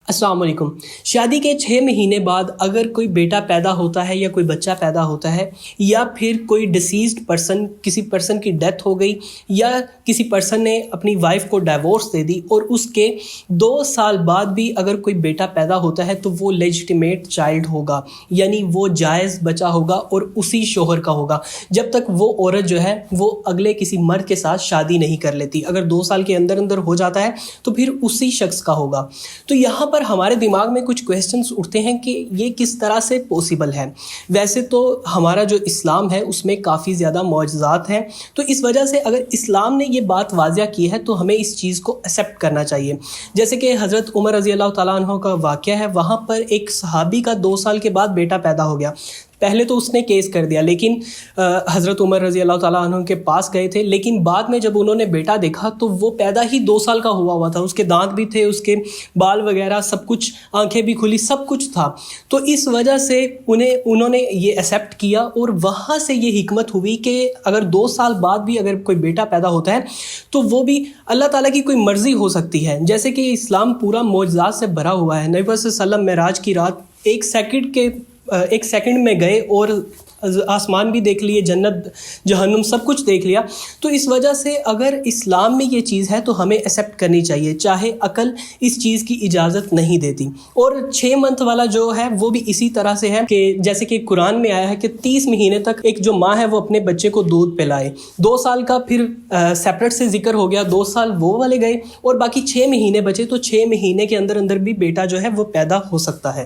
السلام علیکم۔ شادی کے 6 مہینے بعد اگر کوئی بیٹا پیدا ہوتا ہے یا کوئی بچہ پیدا ہوتا ہے یا پھر کوئی ڈیسیزڈ پرسن، کسی پرسن کی ڈیتھ ہو گئی یا کسی پرسن نے اپنی وائف کو ڈائیورس دے دی اور اس کے 2 سال بعد بھی اگر کوئی بیٹا پیدا ہوتا ہے تو وہ لیجٹیمیٹ چائلڈ ہوگا، یعنی وہ جائز بچہ ہوگا اور اسی شوہر کا ہوگا جب تک وہ عورت جو ہے وہ اگلے کسی مرد کے ساتھ شادی نہیں کر لیتی۔ اگر 2 سال کے اندر ہو جاتا ہے تو پھر اسی شخص کا ہوگا۔ تو یہاں پر ہمارے دماغ میں کچھ کویسچنز اٹھتے ہیں کہ یہ کس طرح سے پوسیبل ہے۔ ویسے تو ہمارا جو اسلام ہے اس میں کافی زیادہ معجزات ہیں، تو اس وجہ سے اگر اسلام نے یہ بات واضح کی ہے تو ہمیں اس چیز کو ایکسیپٹ کرنا چاہیے۔ جیسے کہ حضرت عمر رضی اللہ تعالیٰ عنہ کا واقعہ ہے، وہاں پر ایک صحابی کا 2 سال کے بعد بیٹا پیدا ہو گیا۔ پہلے تو اس نے کیس کر دیا، لیکن حضرت عمر رضی اللہ تعالیٰ عنہ کے پاس گئے تھے، لیکن بعد میں جب انہوں نے بیٹا دیکھا تو وہ پیدا ہی 2 سال کا ہوا تھا، اس کے دانت بھی تھے، اس کے بال وغیرہ سب کچھ، آنکھیں بھی کھلی، سب کچھ تھا۔ تو اس وجہ سے انہوں نے یہ ایکسیپٹ کیا، اور وہاں سے یہ حکمت ہوئی کہ اگر 2 سال بعد بھی اگر کوئی بیٹا پیدا ہوتا ہے تو وہ بھی اللہ تعالیٰ کی کوئی مرضی ہو سکتی ہے۔ جیسے کہ اسلام پورا معجزات سے بھرا ہوا ہے۔ نبی صلی اللہ علیہ وسلم معراج کی رات 1 سیکنڈ میں گئے اور آسمان بھی دیکھ لیے، جنت جہنم سب کچھ دیکھ لیا۔ تو اس وجہ سے اگر اسلام میں یہ چیز ہے تو ہمیں ایکسیپٹ کرنی چاہیے، چاہے عقل اس چیز کی اجازت نہیں دیتی۔ اور 6 منتھ والا جو ہے وہ بھی اسی طرح سے ہے کہ جیسے کہ قرآن میں آیا ہے کہ 30 مہینے تک ایک جو ماں ہے وہ اپنے بچے کو دودھ پلائے۔ 2 سال کا پھر سیپریٹ سے ذکر ہو گیا، 2 سال وہ والے گئے اور باقی 6 مہینے بچے، تو 6 مہینے کے اندر بھی بیٹا جو ہے وہ پیدا ہو سکتا ہے۔